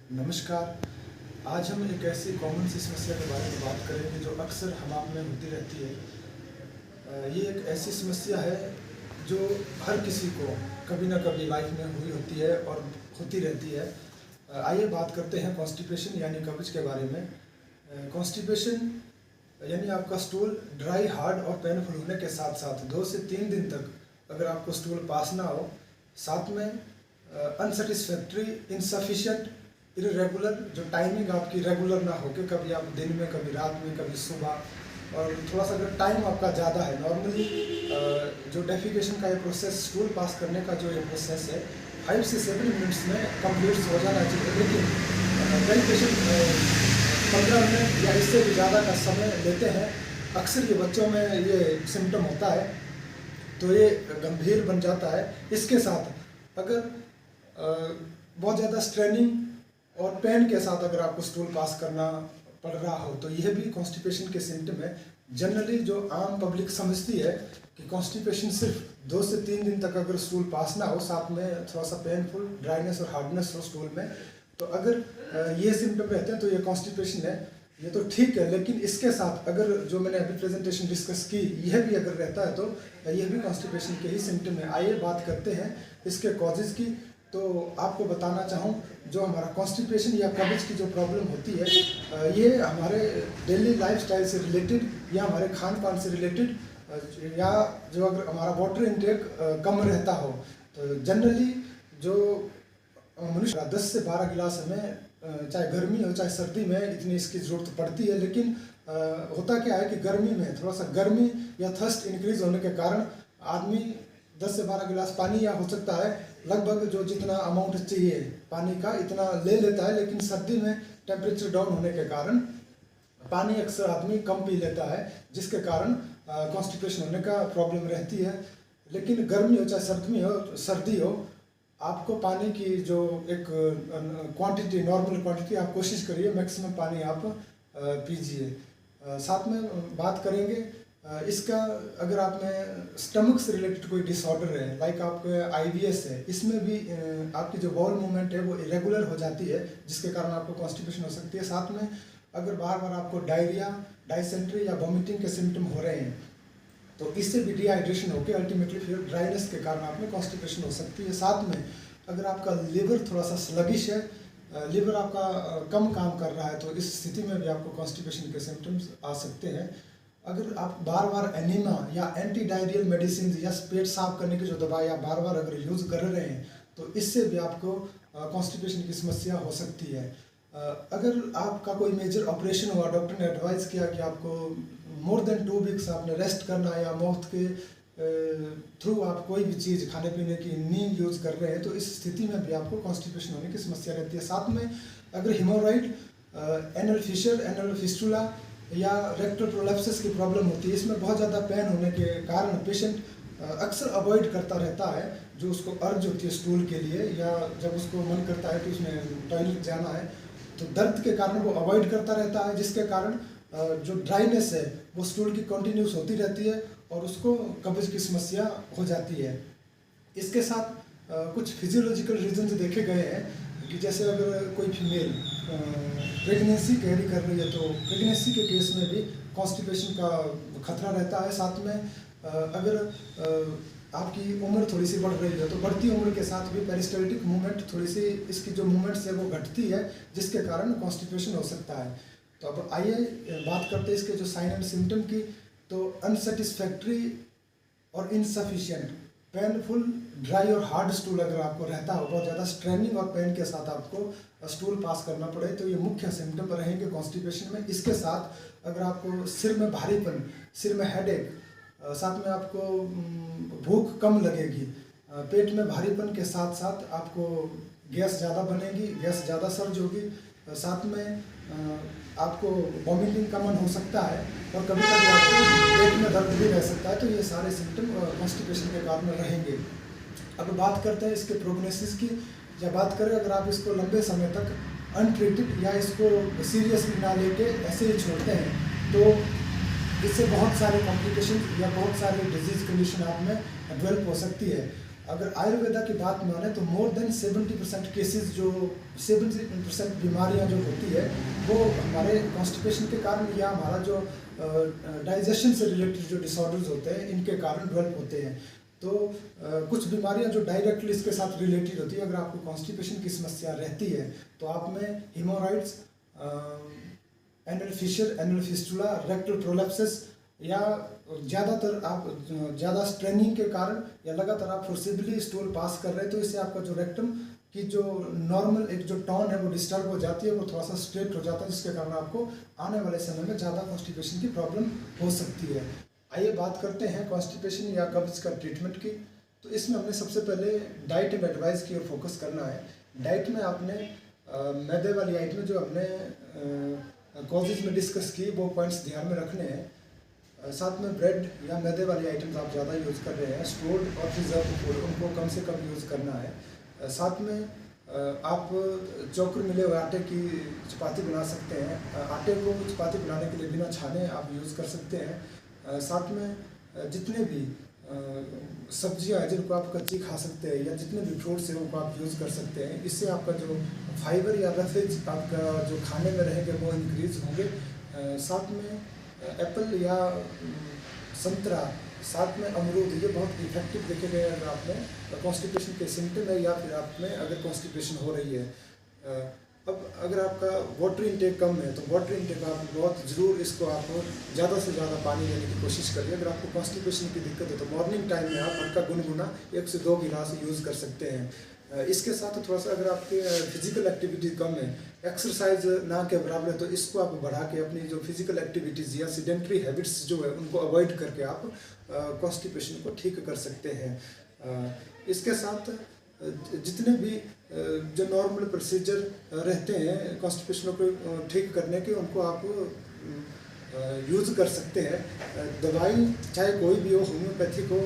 नमस्कार। आज हम एक ऐसी कॉमन सी समस्या के बारे में बात करेंगे जो अक्सर हमारे में होती रहती है। ये एक ऐसी समस्या है जो हर किसी को कभी ना कभी लाइफ में हुई होती है और होती रहती है। आइए बात करते हैं कॉन्स्टिपेशन यानी कब्ज के बारे में। कॉन्स्टिपेशन यानी आपका स्टूल ड्राई, हार्ड और पेनफुल होने के साथ साथ 2 से 3 दिन तक अगर आपको स्टूल पास ना हो, साथ में अनसेटिस्फैक्ट्री, इनसफिशिएंट, इरेगुलर, जो टाइमिंग आपकी रेगुलर ना हो कि कभी आप दिन में, कभी रात में, कभी सुबह, और थोड़ा सा अगर टाइम आपका ज़्यादा है। नॉर्मली जो डेफिकेशन का ये प्रोसेस, स्टूल पास करने का जो ये प्रोसेस है 5 से 7 मिनट्स में कंप्लीट हो जाना चाहिए, लेकिन कई पेशेंट 15 मिनट या इससे भी ज़्यादा का समय लेते हैं। अक्सर ये बच्चों में ये सिम्टम होता है तो ये गंभीर बन जाता है। इसके साथ अगर बहुत ज़्यादा स्ट्रेनिंग और पेन के साथ अगर आपको स्टूल पास करना पड़ रहा हो तो यह भी कॉन्स्टिपेशन के सिम्टम है। जनरली जो आम पब्लिक समझती है कि कॉन्स्टिपेशन सिर्फ 2 से 3 दिन तक अगर स्टूल पास ना हो, साथ में थोड़ा सा पेनफुल, ड्राइनेस और हार्डनेस हो स्टूल में, तो अगर ये सिम्टम रहते हैं तो ये कॉन्स्टिपेशन है। ये तो ठीक है, लेकिन इसके साथ अगर जो मैंने अभी प्रेजेंटेशन डिस्कस की यह भी अगर रहता है तो यह भी कॉन्स्टिपेशन के ही सिम्टम है। आइए बात करते हैं इसके कॉजेज़ की। तो आपको बताना चाहूँ, जो हमारा कॉन्स्टिपेशन या कब्ज की जो प्रॉब्लम होती है ये हमारे डेली लाइफस्टाइल से रिलेटेड या हमारे खान पान से रिलेटेड, या जो अगर हमारा वाटर इनटेक कम रहता हो तो जनरली जो मनुष्य 10 से 12 गिलास हमें चाहे गर्मी हो चाहे सर्दी में इतनी इसकी ज़रूरत पड़ती है। लेकिन होता क्या है कि गर्मी में थोड़ा सा गर्मी या थर्स्ट इंक्रीज होने के कारण आदमी 10 से 12 गिलास पानी, या हो सकता है लगभग जो जितना अमाउंट चाहिए पानी का इतना ले लेता है, लेकिन सर्दी में टेम्परेचर डाउन होने के कारण पानी अक्सर आदमी कम पी लेता है, जिसके कारण कॉन्स्टिपेशन होने का प्रॉब्लम रहती है। लेकिन गर्मी हो चाहे सर्दी हो, आपको पानी की जो एक क्वांटिटी, नॉर्मल क्वांटिटी आप कोशिश करिए मैक्सिमम पानी आप पीजिए। साथ में बात करेंगे इसका, अगर आप में स्टमक से रिलेटेड कोई डिसऑर्डर है, लाइक आपको IBS है, इसमें भी आपकी जो बाउल मूवमेंट है वो इरेगुलर हो जाती है, जिसके कारण आपको कॉन्स्टिपेशन हो सकती है। साथ में अगर बार बार आपको डायरिया, डायसेंट्री या वॉमिटिंग के सिम्टम हो रहे हैं तो इससे भी डिहाइड्रेशन होकर अल्टीमेटली फिर ड्राइनेस के कारण आप में कॉन्स्टिपेशन हो सकती है। साथ में अगर आपका लिवर थोड़ा सा स्लगिश है, लिवर आपका कम काम कर रहा है, तो इस स्थिति में भी आपको कॉन्स्टिपेशन के सिम्टम्स आ सकते हैं। अगर आप बार बार एनीमा या एंटी डायरियल मेडिसिन या पेट साफ करने की जो दवाई आप बार बार अगर यूज़ कर रहे हैं तो इससे भी आपको कॉन्स्टिपेशन की समस्या हो सकती है। अगर आपका कोई मेजर ऑपरेशन हुआ, डॉक्टर ने एडवाइस किया कि आपको मोर देन 2 वीक्स आपने रेस्ट करना है, या माउथ के थ्रू आप कोई भी चीज़ खाने पीने की नहीं यूज़ कर रहे हैं, तो इस स्थिति में भी आपको कॉन्स्टिपेशन होने की समस्या रहती है। साथ में अगर haemorrhoid, anal fissure, anal fistula या रेक्टल प्रोलैप्सिस की प्रॉब्लम होती है, इसमें बहुत ज़्यादा पेन होने के कारण पेशेंट अक्सर अवॉइड करता रहता है, जो उसको अर्ज होती है स्टूल के लिए, या जब उसको मन करता है कि उसमें टॉयलेट जाना है तो दर्द के कारण वो अवॉइड करता रहता है, जिसके कारण जो ड्राइनेस है वो स्टूल की कंटिन्यूस होती रहती है और उसको कब्ज की समस्या हो जाती है। इसके साथ कुछ फिजियोलॉजिकल रीजंस देखे गए हैं कि जैसे अगर कोई फीमेल प्रेगनेंसी कैरी कर रही है तो प्रेगनेंसी के केस में भी कॉन्स्टिपेशन का खतरा रहता है। साथ में अगर आपकी उम्र थोड़ी सी बढ़ रही है तो बढ़ती उम्र के साथ भी पेरिस्टल्टिक मूवमेंट, थोड़ी सी इसकी जो मूवमेंट्स है वो घटती है, जिसके कारण कॉन्स्टिपेशन हो सकता है। तो अब आइए बात करते हैं इसके जो साइन एंड सिम्टम की। तो अनसेटिस्फैक्ट्री और इनसफिशिएंट, पेनफुल, ड्राई और हार्ड स्टूल अगर आपको रहता हो, बहुत ज़्यादा स्ट्रेनिंग और पेन के साथ आपको स्टूल पास करना पड़े, तो ये मुख्य सिम्टम रहेंगे कॉन्स्टिपेशन में। इसके साथ अगर आपको सिर में भारीपन, सिर में हेडेक, साथ में आपको भूख कम लगेगी, पेट में भारीपन के साथ साथ आपको गैस ज़्यादा बनेगी, गैस ज़्यादा सर्ज होगी, साथ में आपको वॉमिटिंग का मन हो सकता है और कभी कभी आपको पेट में दर्द भी रह सकता है, तो ये सारे सिम्टम कॉन्स्टिपेशन के कारण रहेंगे। अब बात करते हैं इसके प्रोग्नोसिस की। या बात करें अगर आप इसको लंबे समय तक अनट्रीटेड या इसको सीरियसली ना लेके ऐसे ही छोड़ते हैं तो इससे बहुत सारे कॉम्प्लिकेशन या बहुत सारी डिजीज़ कंडीशन आप में डेवलप हो सकती है। अगर आयुर्वेदा की बात माने तो मोर देन 70% केसेस, जो 70% बीमारियां जो होती है वो हमारे कॉन्स्टिपेशन के कारण या हमारा जो डाइजेशन से रिलेटेड जो डिसऑर्डर्स होते हैं इनके कारण डेवलप होते हैं। तो कुछ बीमारियां जो डायरेक्टली इसके साथ रिलेटेड होती है, अगर आपको कॉन्स्टिपेशन की समस्या रहती है तो आप में haemorrhoids, anal fissure, anal fistula, rectal prolapsis, या ज़्यादातर आप ज़्यादा स्ट्रेनिंग के कारण या लगातार आप फोर्सिबली स्टूल पास कर रहे हैं तो इससे आपका जो रेक्टम की जो नॉर्मल एक जो टोन है वो डिस्टर्ब हो जाती है, वो थोड़ा सा स्ट्रेट हो जाता है, जिसके कारण आपको आने वाले समय में ज़्यादा कॉन्स्टिपेशन की प्रॉब्लम हो सकती है। आइए बात करते हैं कॉन्स्टिपेशन या कब्ज का ट्रीटमेंट की। तो इसमें हमने सबसे पहले डाइट एंड एडवाइस की ओर फोकस करना है। डाइट में आपने मैदे वाली आइटम जो हमने कॉजेज में डिस्कस की वो पॉइंट्स ध्यान में रखने हैं। साथ में ब्रेड या मैदे वाली आइटम्स आप ज़्यादा यूज़ कर रहे हैं, स्टोर्ड और प्रिजर्व फूड उनको कम से कम यूज़ करना है। साथ में आप चोकर मिले हुए आटे की चपाती बना सकते हैं। आटे को चपाती बनाने के लिए बिना छाने आप यूज़ कर सकते हैं। साथ में जितने भी सब्जियां हैं जिनको आप कच्ची खा सकते हैं या जितने भी फ्रूट्स हैं उनको आप यूज़ कर सकते हैं। इससे आपका जो फाइबर या रफेज आपका जो खाने में रहेंगे वो इंक्रीज होंगे। साथ में एप्पल या संतरा, साथ में अमरूद, ये बहुत इफेक्टिव देखे गए अगर आप में कॉन्स्टिपेशन के सिम्टम है या फिर आप में अगर कॉन्स्टिपेशन हो रही है। अब अगर आपका वाटर इनटेक कम है तो वाटर इनटेक आप बहुत ज़रूर इसको आप ज़्यादा से ज़्यादा पानी लेने की कोशिश करिए। अगर आपको कॉन्स्टिपेशन की दिक्कत है तो मॉर्निंग टाइम में आप हल्का गुनगुना 1 से 2 गिलास यूज़ कर सकते हैं। इसके साथ थोड़ा सा अगर आपके फिजिकल एक्टिविटी कम है, एक्सरसाइज ना के बराबर है, तो इसको आप बढ़ा के अपनी जो फिजिकल एक्टिविटीज़ या सीडेंटरी हैबिट्स जो है उनको अवॉइड करके आप कॉन्स्टिपेशन को ठीक कर सकते हैं। इसके साथ जितने भी जो नॉर्मल प्रोसीजर रहते हैं कॉन्स्टिपेशन को ठीक करने के, उनको आप यूज़ कर सकते हैं। दवाई चाहे कोई भी हो, होम्योपैथिक हो,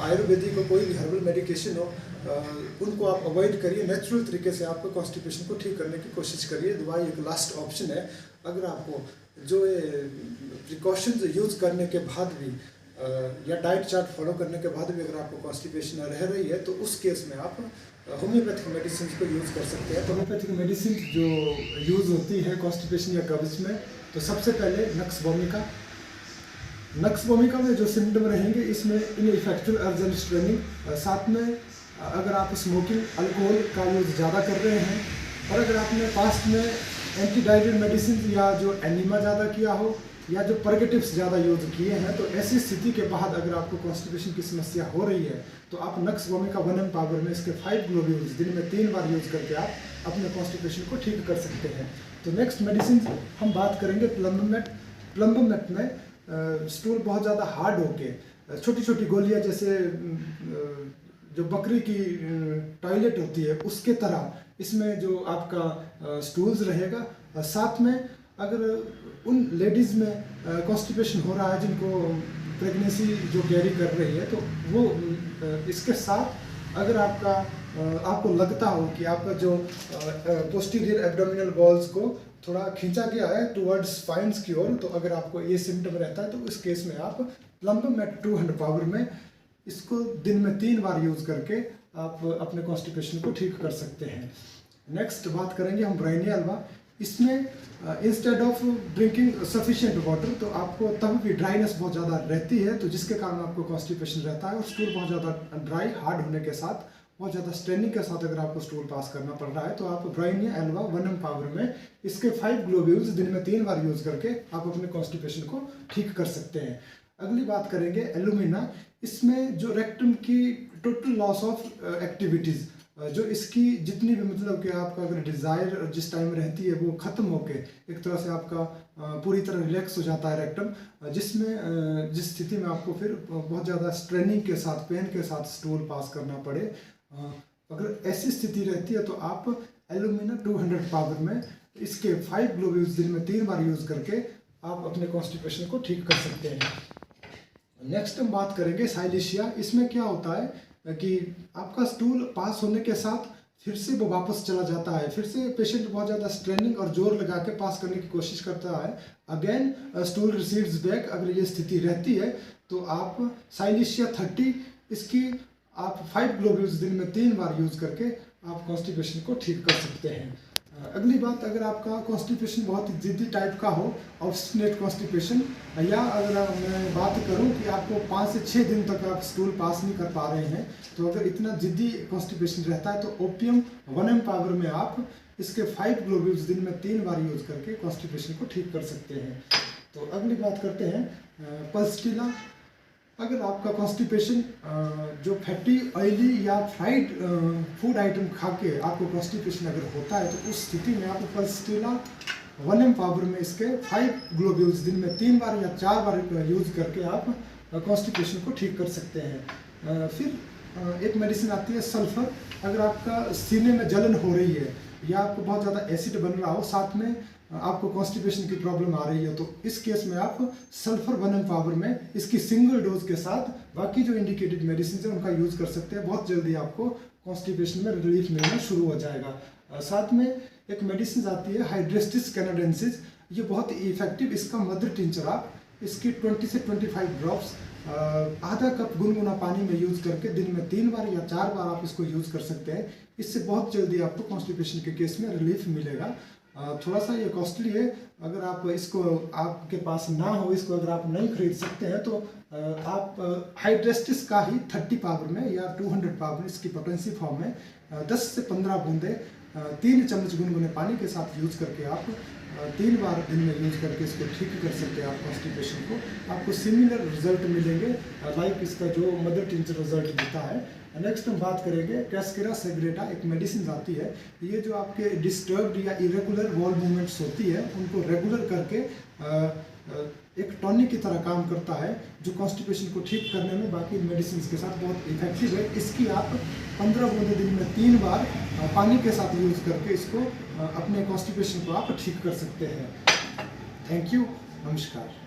आयुर्वेदिक हो, कोई भी हर्बल मेडिकेशन हो, उनको आप अवॉइड करिए। नेचुरल तरीके से आप कॉन्स्टिपेशन को ठीक करने की कोशिश करिए। दवाई एक लास्ट ऑप्शन है। अगर आपको जो प्रिकॉशंस यूज़ करने के बाद भी या डाइट चार्ट फॉलो करने के बाद भी अगर आपको कॉन्स्टिपेशन रह रही है तो उस केस में आप होम्योपैथिक मेडिसिन को यूज़ कर सकते हैं। तो होम्योपैथिक मेडिसिन जो यूज़ होती है कॉन्स्टिपेशन या कब्ज में, तो सबसे पहले नक्स वोमिका। नक्स वोमिका में जो सिम्टम रहेंगे इसमें इनइफेक्चुअल अर्जेंट स्ट्रेनिंग, साथ में अगर आप स्मोकिंग, अल्कोहल का यूज़ ज़्यादा कर रहे हैं, और अगर आपने पास्ट में एंटी डायरियल मेडिसिन या जो एनिमा ज़्यादा किया हो या जो परगेटिव्स ज़्यादा यूज़ किए हैं, तो ऐसी स्थिति के बाद अगर आपको कॉन्स्टिपेशन की समस्या हो रही है तो आप नक्स वोमिका 1 एम्पावर में इसके 5 ग्लोब्यूल्स दिन में 3 बार यूज़ करके आप अपने कॉन्स्टिपेशन को ठीक कर सकते हैं। तो नेक्स्ट मेडिसिन हम बात करेंगे प्लम्बमेट। प्लम्बमेट में स्टूल बहुत ज़्यादा हार्ड होके छोटी छोटी गोलियां जैसे जो बकरी की टॉयलेट होती है उसके तरह इसमें जो आपका स्टूल्स रहेगा। साथ में अगर उन लेडीज़ में कॉन्स्टिपेशन हो रहा है जिनको प्रेगनेंसी जो कैरी कर रही है, तो वो इसके साथ अगर आपको लगता हो कि आपका जो पोस्टीरियर एब्डोमिनल वॉल्स को थोड़ा खींचा गया है टुवर्ड्स स्पाइन्स की ओर, तो अगर आपको ये सिम्टम रहता है तो इस केस में आप प्लम्बमेट 200 पावर में इसको दिन में 3 बार यूज़ करके आप अपने कॉन्स्टिपेशन को ठीक कर सकते हैं। नेक्स्ट बात करेंगे हम ब्राइनिया हलवा। इसमें instead of drinking sufficient water, तो आपको तब भी ड्राइनेस बहुत ज़्यादा रहती है, तो जिसके कारण आपको कॉन्स्टिपेशन रहता है और स्टूल बहुत ज़्यादा ड्राई हार्ड होने के साथ, बहुत ज़्यादा स्ट्रेनिंग के साथ अगर आपको स्टूल पास करना पड़ रहा है, तो आप ब्राइनिया एल्वा 1 एम्पावर में इसके 5 ग्लोब्यूल्स दिन में 3 बार यूज़ करके आप अपने कॉन्स्टिपेशन को ठीक कर सकते हैं। अगली बात करेंगे एलुमिना। इसमें जो रेक्टम की टोटल लॉस ऑफ एक्टिविटीज़, जो इसकी जितनी भी मतलब कि आपका अगर डिज़ायर जिस टाइम रहती है वो ख़त्म होके एक तरह से आपका पूरी तरह रिलैक्स हो जाता है रेक्टम, जिसमें जिस स्थिति में आपको फिर बहुत ज़्यादा स्ट्रेनिंग के साथ, पेन के साथ स्टूल पास करना पड़े, अगर ऐसी स्थिति रहती है तो आप एलुमिना 200 पावर में इसके 5 ग्लोब्यूल्स दिन में 3 बार यूज़ करके आप अपने कॉन्स्टिपेशन को ठीक कर सकते हैं। नेक्स्ट हम बात करेंगे साइलिशिया। इसमें क्या होता है कि आपका स्टूल पास होने के साथ फिर से वो वापस चला जाता है, फिर से पेशेंट बहुत ज़्यादा स्ट्रेनिंग और जोर लगा के पास करने की कोशिश करता है, अगेन स्टूल रिसीव्स बैक। अगर ये स्थिति रहती है तो आप साइलिशिया 30 इसकी आप 5 ग्लोब्यूल्स दिन में 3 बार यूज़ करके आप कॉन्स्टिपेशन को ठीक कर सकते हैं। अगली बात, अगर आपका कॉन्स्टिपेशन बहुत ही ज़िद्दी टाइप का हो, ऑब्स्टिनेट कॉन्स्टिपेशन, या अगर मैं बात करूं कि आपको 5 से 6 दिन तक आप स्टूल पास नहीं कर पा रहे हैं, तो अगर इतना ज़िद्दी कॉन्स्टिपेशन रहता है तो ओपियम 1 mg पावर में आप इसके 5 ग्लोब्यूल्स दिन में 3 बार यूज़ करके कॉन्स्टिपेशन को ठीक कर सकते हैं। तो अगली बात करते हैं पल्सटीला। अगर आपका कॉन्स्टिपेशन जो फैटी, ऑयली या फ्राइड फूड आइटम खा के आपको कॉन्स्टिपेशन अगर होता है, तो उस स्थिति में आप पल्सटीला 1 mg पावर में इसके 5 ग्लोब्यूल्स दिन में 3 बार या 4 बार यूज़ करके आप कॉन्स्टिपेशन को ठीक कर सकते हैं। फिर एक मेडिसिन आती है सल्फर। अगर आपका सीने में जलन हो रही है या आपको बहुत ज़्यादा एसिड बन रहा हो, साथ में आपको कॉन्स्टिपेशन की प्रॉब्लम आ रही है, तो इस केस में आप सल्फर 1 mg पावर में इसकी सिंगल डोज के साथ बाकी जो इंडिकेटेड मेडिसिन है उनका यूज़ कर सकते हैं। बहुत जल्दी आपको कॉन्स्टिपेशन में रिलीफ मिलना शुरू हो जाएगा। साथ में एक मेडिसिन आती है हाइड्रेस्टिस कैनाडेंसिस। ये बहुत ही इफेक्टिव, इसका मदर टिंचर आप इसकी 20 से 25 ड्रॉप्स आधा कप गुनगुना पानी में यूज़ करके दिन में 3 बार या 4 बार आप इसको यूज़ कर सकते हैं। इससे बहुत जल्दी आपको कॉन्स्टिपेशन के केस में रिलीफ मिलेगा। थोड़ा सा ये कॉस्टली है, अगर आप इसको आपके पास ना हो, इसको अगर आप नहीं खरीद सकते हैं, तो आप हाइड्रेस्टिस का ही 30 पावर में या 200 पावर में इसकी पोटेंसी फॉर्म में 10 से 15 बूंदे 3 चम्मच गुनगुने पानी के साथ यूज़ करके आप 3 बार दिन में यूज़ करके इसको ठीक कर सकते हैं। आप कॉन्स्टिपेशन को आपको सिमिलर रिजल्ट मिलेंगे लाइक इसका जो मदर टिंचर रिजल्ट देता है। नेक्स्ट हम बात करेंगे कैस्केरा सेग्रेटा। एक मेडिसिन आती है, ये जो आपके डिस्टर्ब्ड या इरेगुलर वॉल मूवमेंट्स होती है उनको रेगुलर करके एक टॉनिक की तरह काम करता है, जो कॉन्स्टिपेशन को ठीक करने में बाकी मेडिसिन के साथ बहुत इफेक्टिव है। इसकी आप 15 बूंदे दिन में 3 बार पानी के साथ यूज़ करके इसको अपने कॉन्स्टिपेशन को आप ठीक कर सकते हैं। थैंक यू, नमस्कार।